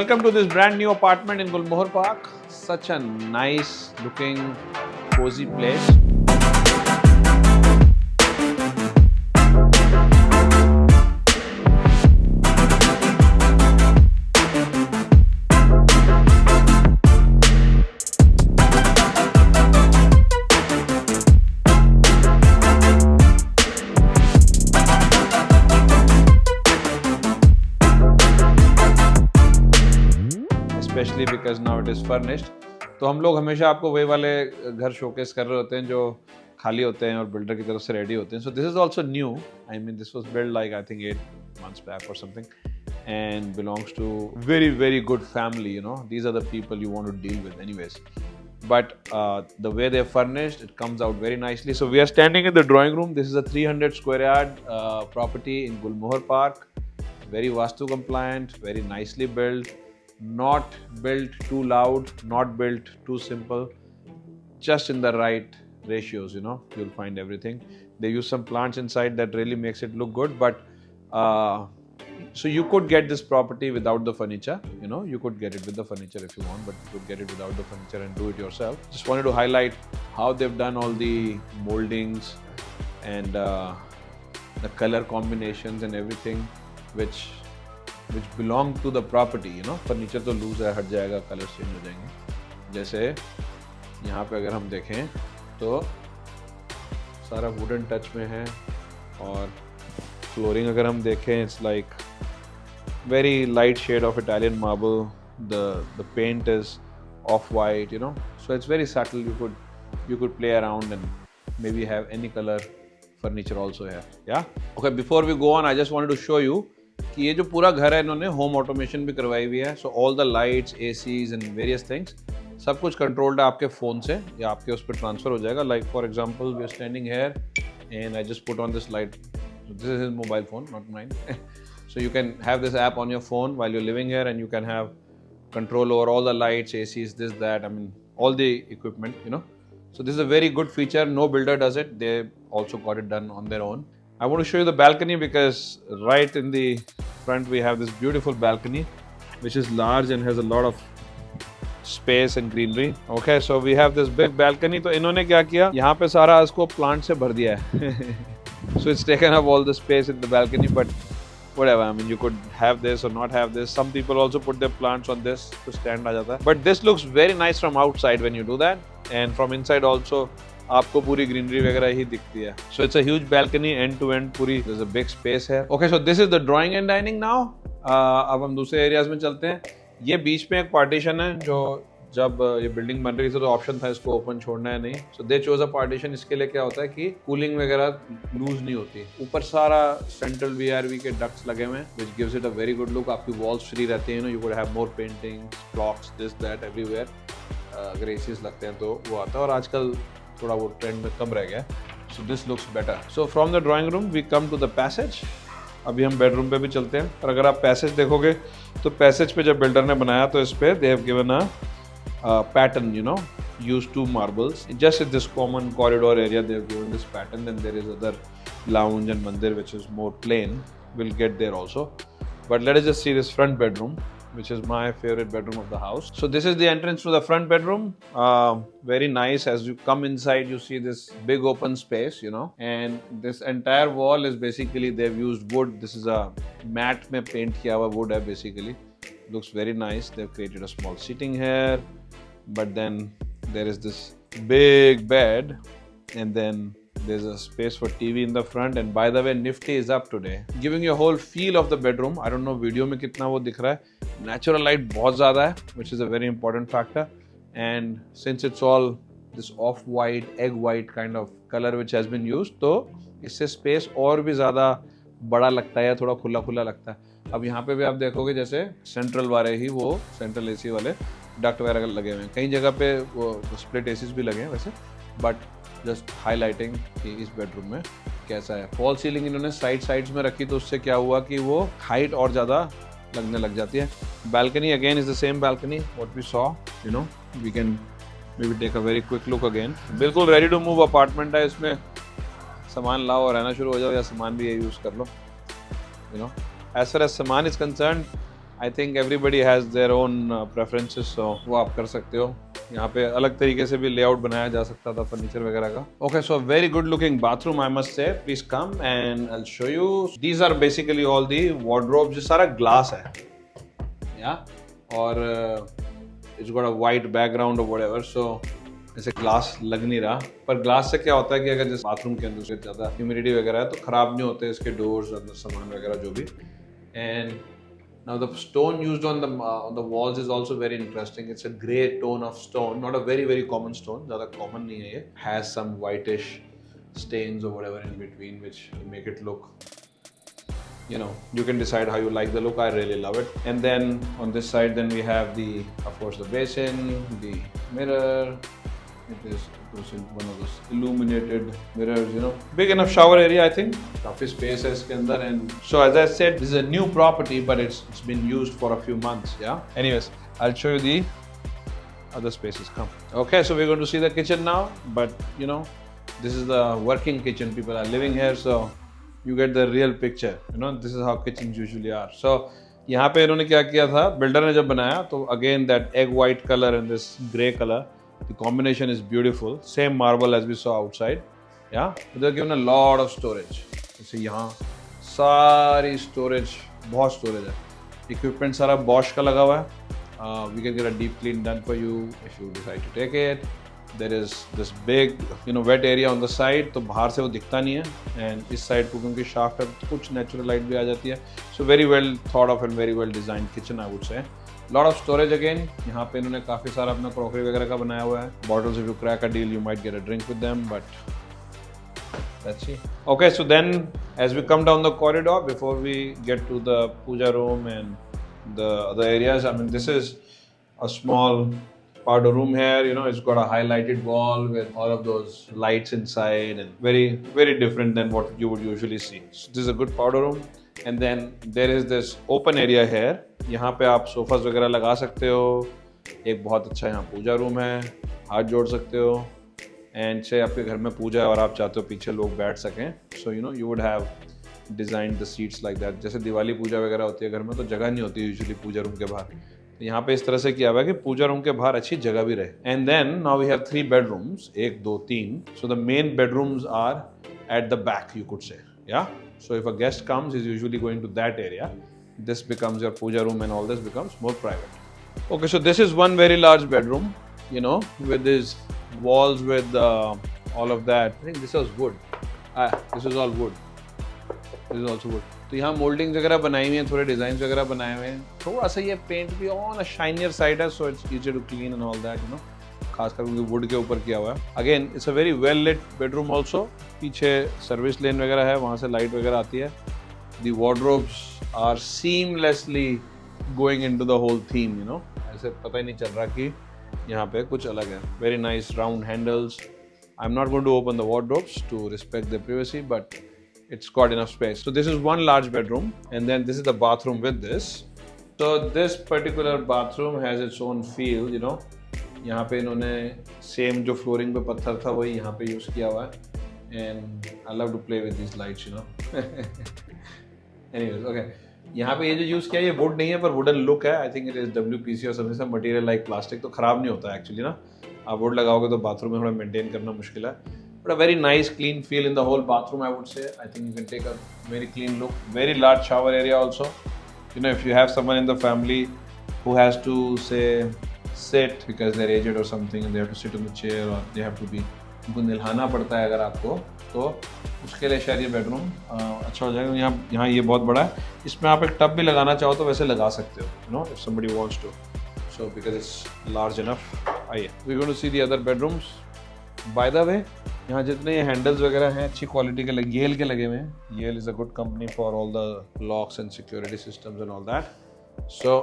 Welcome to this brand new apartment in Gulmohar Park. Such a nice looking, cozy place. Especially because now it is furnished. तो हम लोग हमेशा आपको वही वाले घर शोकेस कर रहे होते हैं जो खाली होते हैं और बिल्डर की तरफ से रेडी होते हैं. So this is also new. I mean, this was built like I think 8 months back or something, and belongs to very good family. You know, these are the people you want to deal with, anyways. But the way they're furnished, it comes out very nicely. So we are standing in the drawing room. This is a 300 square yard property in Gulmohar Park. Very Vastu compliant, very nicely built. Not built too loud, not built too simple, just in the right ratios, you know, you'll find everything. They use some plants inside that really makes it look good, but so you could get this property without the furniture, you know, you could get it with the furniture if you want, but you could get it without the furniture and do it yourself. Just wanted to highlight how they've done all the moldings and the color combinations and everything which belong to the property, you know. Furniture तो loose है, हट जाएगा, colours change हो जाएंगे. जैसे यहाँ पे अगर हम देखें तो सारा वुडन टच में है, और फ्लोरिंग अगर हम देखें it's like very light shade of Italian marble. The paint is off white, you know, so it's very subtle. you could play around and maybe have any color furniture also here. Yeah, okay, before we go on, I just wanted to show you कि ये जो पूरा घर है इन्होंने home automation भी करवाई हुई है. So all the lights, ACs and various things सब कुछ कंट्रोल्ड है आपके फ़ोन से, या आपके उस पर ट्रांसफ़र हो जाएगा. Like for example we are standing here and I just put on this light. This is his mobile phone, not mine. So you can have this app on your phone while you living here, and you can have control over all the lights, ACs, this, that, I mean, all the equipment, you know. So this is a very good feature. No builder does it. They also got it done on their own. I want to show you the balcony because right in the front we have this beautiful balcony which is large and has a lot of space and greenery. Okay, so we have this big balcony. तो इन्होंने क्या किया, यहाँ पे सारा इसको plant से भर दिया है. So it's taken up all the space in the balcony, but whatever, I mean, you could have this or not have this. Some people also put their plants on this to stand आ जाता है. But this looks very nice from outside when you do that, and from inside also आपको पूरी greenery वगैरह ही दिखती है. So it's a huge balcony, end to end पूरी. There's a big space here. Okay, so this is the drawing and dining now. अब हम दूसरे areas में चलते हैं. ये बीच में एक पार्टीशन है, जो जब ये बिल्डिंग बन रही थी तो ऑप्शन था इसको ओपन छोड़ना है नहीं. सो दे चोज अ पार्टीशन. इसके लिए क्या होता है कि कूलिंग वगैरह लूज नहीं होती. ऊपर सारा सेंट्रल वीआरवी के डक्ट्स लगे हुए हैं which gives it a very good look. आपकी वॉल्स फ्री रहती हैं, you could have more paintings, blocks, this that everywhere. अगर एसीज लगते हैं तो वो आता है, और आजकल थोड़ा वो ट्रेंड में कम रह गया. So this looks better. So from the drawing room we come to the passage. अभी हम बेडरूम पे भी चलते हैं. और अगर आप पैसेज देखोगे तो पैसेज पे जब बिल्डर ने बनाया तो इस पे they have given a pattern, you know, use 2 marbles. Just in this common corridor area they have given this pattern. Then there is other lounge and mandir which is more plain. We'll get there also, but let us just see this front bedroom, which is my favorite bedroom of the house. So this is the entrance to the front bedroom. Very nice. As you come inside you see this big open space, you know, and this entire wall is basically they've used wood. This is a matte mein paint kiya hua wood hai basically. Looks very nice. They've created a small seating here, but then there is this big bed, and then there's a space for TV in the front. And by the way, Nifty is up today, giving you a whole feel of the bedroom. I don't know video में कितना वो दिख रहा है. Natural light बहुत ज़्यादा है, which is a very important factor. And since it's all this off-white, egg-white kind of color which has been used, तो इससे space और भी ज़्यादा बड़ा लगता है, थोड़ा खुला खुला लगता है. अब यहाँ पे भी आप देखोगे जैसे सेंट्रल वाले ही वो सेंट्रल एसी वाले डक्ट वगैरह लगे हुए हैं. कई जगह पे वो स्प्लिट एसीज भी लगे हैं वैसे, बट जस्ट हाईलाइटिंग कि इस बेडरूम में कैसा है. फॉल सीलिंग इन्होंने साइड्स में रखी, तो उससे क्या हुआ कि वो हाइट और ज़्यादा लगने लग जाती है. Balcony again is the same balcony what we saw, you know. We can maybe take a very quick look again. बिल्कुल रेडी टू मूव अपार्टमेंट है. इसमें सामान लाओ और रहना शुरू हो जाओ, या सामान भी ये यूज़ कर लो, you know. As far as Saman is concerned, I think everybody has their own preferences, so वो आप कर सकते हो। यहाँ पे अलग तरीके से भी लेआउट बनाया जा सकता था फर्नीचर वगैरह का। Okay, so very good looking bathroom I must say. Please come and I will show you. These are basically all the wardrobe, जो सारा ग्लास है या और it's got a white background और व्हाटएवर, सो ऐसे glass लग नहीं रहा। पर ग्लास से क्या होता है कि अगर जिस बाथरूम के अंदर से ज़्यादा ह्यूमिडिटी वगैरह है तो ख़राब नहीं होते इसके डोर्स, अंदर सामान वगैरह जो भी। And now the stone used on the walls is also very interesting. It's a grey tone of stone, not a very common stone. ज़्यादा common नहीं है ये. Has some whitish stains or whatever in between, which make it look, you know, you can decide how you like the look. I really love it. And then on this side, then we have of course, the basin, the mirror. It is one of those illuminated mirrors, you know. Big enough shower area, I think. काफी space है इसके अंदर, and so as I said, this is a new property, but it's been used for a few months. Yeah. Anyways, I'll show you the other spaces. Come. Okay, so we're going to see the kitchen now, but you know, this is the working kitchen. People are living here, so you get the real picture. You know, this is how kitchens usually are. So यहाँ पे इन्होंने क्या किया था, builder ने जब बनाया तो again that egg white color and this grey color. The combination is beautiful. Same marble as we saw outside. Yeah. They're given a lot of storage. जैसे यहाँ सारी storage, बहुत storage है. Equipment सारा Bosch का लगा हुआ है. We can get a deep clean done for you if you decide to take it. There is this big, you know, wet area on the side. तो बाहर से वो दिखता नहीं है. And इस side को क्योंकि shaft है, कुछ natural light भी आ जाती है. So very well thought of and very well designed kitchen, I would say. Lot of storage again. यहाँ पे इन्होंने काफी सारा अपना क्रॉकरी वगैरह का बनाया हुआ है. Bottles, if you crack a deal, you might get a drink with them, but let's see. Okay, so then as we come down the corridor, before we get to the puja room and the other areas, I mean, this is a small powder room here. You know, it's got a highlighted wall with all of those lights inside, and very different than what you would usually see. So this is a good powder room. And then there is this open area here. यहाँ पे आप sofas वगैरह लगा सकते हो. एक बहुत अच्छा यहाँ पूजा रूम है, हाथ जोड़ सकते हो. एंड से आपके घर में पूजा है और आप चाहते हो पीछे लोग बैठ सकें, so you know you would have design the seats like that. जैसे दिवाली पूजा वगैरह होती है घर में तो जगह नहीं होती यूजुअली पूजा रूम के बाहर, तो यहाँ पे इस तरह से किया हुआ है कि पूजा रूम के बाहर अच्छी जगह भी रहे. And then now we have 3 bedrooms, 1 2 3. So the main bedrooms are at the back, you could say. Yeah. So if a guest comes, he's usually going to that area. This becomes your puja room and all this becomes more private. Okay, so this is one very large bedroom, you know, with these walls with all of that. I think this was wood. This is all wood. This is also wood. तो यहाँ moulding वगैरह बनाई हुई हैं, थोड़े design वगैरह बनाए हुए हैं. थोड़ा सा ये पेंट भी ऑन अ शाइनियर साइड है, so it's easy to clean and all that, you know. खासकर क्योंकि वुड के ऊपर किया हुआ है. Again it's a very well lit bedroom also. पीछे सर्विस लेन वगैरह है, वहाँ से लाइट वगैरह आती है. The wardrobes are seamlessly going into the whole theme, you know. ऐसे पता ही नहीं चल रहा कि यहाँ पे कुछ अलग है. Very nice round handles. I am not going to open the wardrobes to respect the privacy, but it's got enough space. So this is one large bedroom, and then this is the bathroom with this. So this particular bathroom has its own feel, you know. यहाँ पे इन्होंने same जो flooring पे पत्थर था वही यहाँ पे यूज़ किया हुआ है. And I love to play with these lights, you know. Anyways, okay. यहाँ पे ये जो यूज़ किया है ये वुड नहीं है पर वुडन लुक है. I think it is WPC और समथिंग, सब मटेरियल लाइक प्लास्टिक, तो ख़राब नहीं होता एक्चुअली ना. आप वुड लगाओगे तो बाथरूम में थोड़ा मेंटेन करना मुश्किल है. But a very nice clean feel in the whole bathroom, I would say. I think you can take a very clean look. Very large shower area also. You know, if you have someone in the family who has to say sit because they're aged or something and they have to sit on the chair or they have to be, उनको निल्हाना पड़ता है अगर आपको, तो उसके लिए शायद ये बेडरूम अच्छा हो जाएगा. यहाँ ये बहुत बड़ा है. इसमें आप एक टब भी लगाना चाहो तो वैसे लगा सकते हो, you know, if somebody wants to. So because it's large enough. आइए, we're going to see the other bedrooms. By the way, यहाँ जितने ये हैंडल्स वगैरह हैं अच्छी क्वालिटी के लगे, येल के लगे हुए हैं. Yale is a good company for all the locks and security systems and all that. So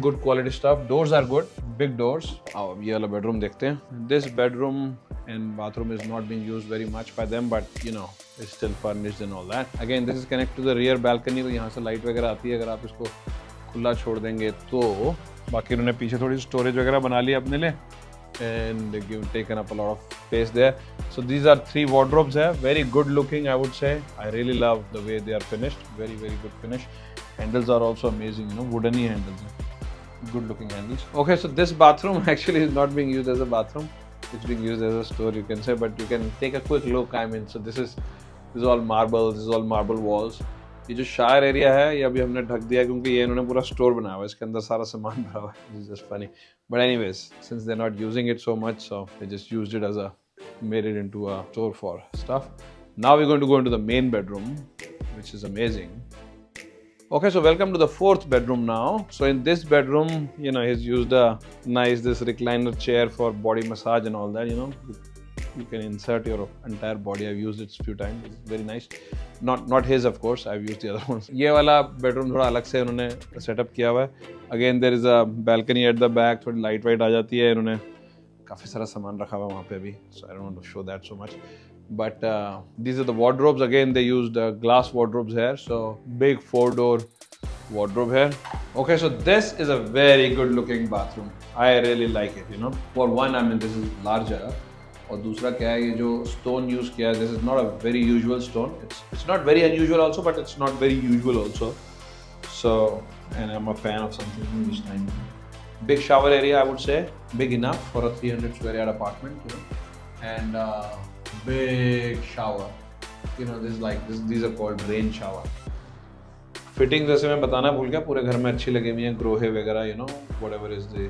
good quality stuff. Doors are good, big doors. आओ ये वाला बेडरूम देखते हैं. This bedroom and bathroom is not being used very much by them, but you know it's still furnished and all that. Again this is connect to the rear balcony, तो यहाँ से light वगैरह आती है अगर आप इसको खुला छोड़ देंगे तो. बाकी उन्होंने पीछे थोड़ी स्टोरेज वगैरह बना ली अपने लिए. And they've taken up a lot of space there. So these are 3 wardrobes here. Very good looking, I would say. I really love the way they are finished. Very good finish. Handles are also amazing, you know, woodeny handles. Good looking handles. Okay, so this bathroom actually is not being used as a bathroom. It's being used as a store, you can say, but you can take a quick look. I mean, so this is all marble, this is all marble walls. ये जो शायर area है ये अभी हमने ढक दिया क्योंकि ये इन्होंने पूरा स्टोर बनाया हुआ है, इसके अंदर सारा सामान भरा हुआ है. This is just funny. But anyways, since they're not using it so much, so they just used it as a, made it into a store for stuff. Now we're going to go into the main bedroom, which is amazing. Okay, so welcome to the fourth bedroom now. So in this bedroom, you know, he's used a nice this recliner chair for body massage and all that, you know. You can insert your entire body. I've used it a few times. It's very nice. Not his, of course. I've used the other ones. ये वाला bedroom थोड़ा अलग से उन्होंने setup किया हुआ है. Again, there is a balcony at the back. थोड़ी light वाइट आ जाती है. इन्होंने काफी सारा सामान रखा हुआ है वहाँ पे अभी. So I don't want to show that so much. But these are the wardrobes. Again, they used glass wardrobes here. So big 4-door wardrobe here. Okay, so this is a very good looking bathroom. I really like it, you know. For one, I mean, this is larger. और दूसरा क्या है, ये जो stone use किया है, this is not a very usual stone. It's not very unusual also, but it's not very usual also. So, and I'm a fan of something this time. Big shower area, I would say, big enough for a 300 square yard apartment, you know. And big shower. You know, this is like these are called rain shower. Fitting जैसे मैं बताना भूल गया, पूरे घर में अच्छी लगी हुई हैं, ग्रोहे वगैरह, you know, whatever is the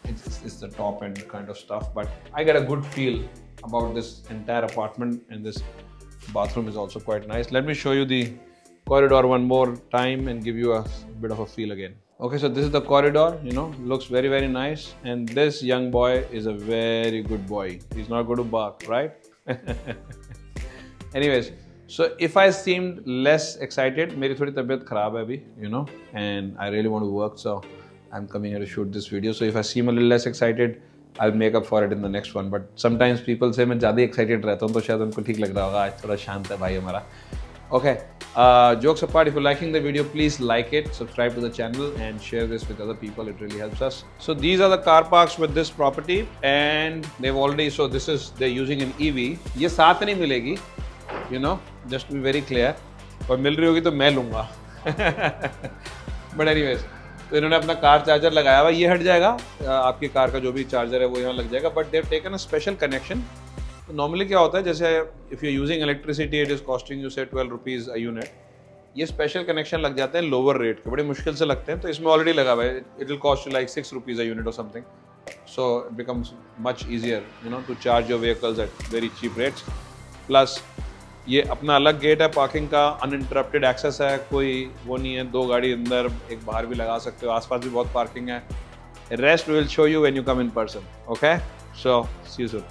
it's the top end kind of stuff, but I get a good feel about this entire apartment, and this bathroom is also quite nice. Let me show you the corridor one more time and give you a bit of a feel again. Okay, so this is the corridor, you know, looks very, very nice, and this young boy is a very good boy. He's not going to bark, right? Anyways, so if I seemed less excited, मेरी थोड़ी तबीयत खराब है अभी, you know, and I really want to work, so I'm coming here to shoot this video. So if I seem a little less excited, I'll make up for it in the next one. But sometimes people say मैं ज़्यादा excited रहता हूँ तो शायद उनको ठीक लग रहा होगा, आज थोड़ा शांत है भाई हमारा. Okay, jokes apart, if you're liking the video, please like it, subscribe to the channel and share this with other people. It really helps us. So these are the car parks with this property, and they've already, so this is, they're using an EV. ये साथ नहीं मिलेगी, you know, just to be very clear. और मिल रही होगी तो मैं लूँगा. But anyways, तो इन्होंने अपना कार चार्जर लगाया हुआ, ये हट जाएगा, आपकी कार का जो भी चार्जर है वो यहाँ लग जाएगा. But they've taken a special connection. तो नॉर्मली क्या होता है, जैसे if you using electricity it is costing you से 12 रुपीज़ अ यूनिट. ये स्पेशल कनेक्शन लग जाते हैं लोअर रेट के, बड़े मुश्किल से लगते हैं. तो इसमें ऑलरेडी लगा हुआ है, it will cost like 6 rupees a unit और something. So it becomes much easier, you know, to charge your vehicles at very cheap rates. Plus ये अपना अलग गेट है पार्किंग का, अनइंटरप्टेड एक्सेस है, कोई वो नहीं है, 2 गाड़ी अंदर एक बाहर भी लगा सकते हो, आसपास भी बहुत पार्किंग है. Rest will show you when you come in person. Okay, so see you soon.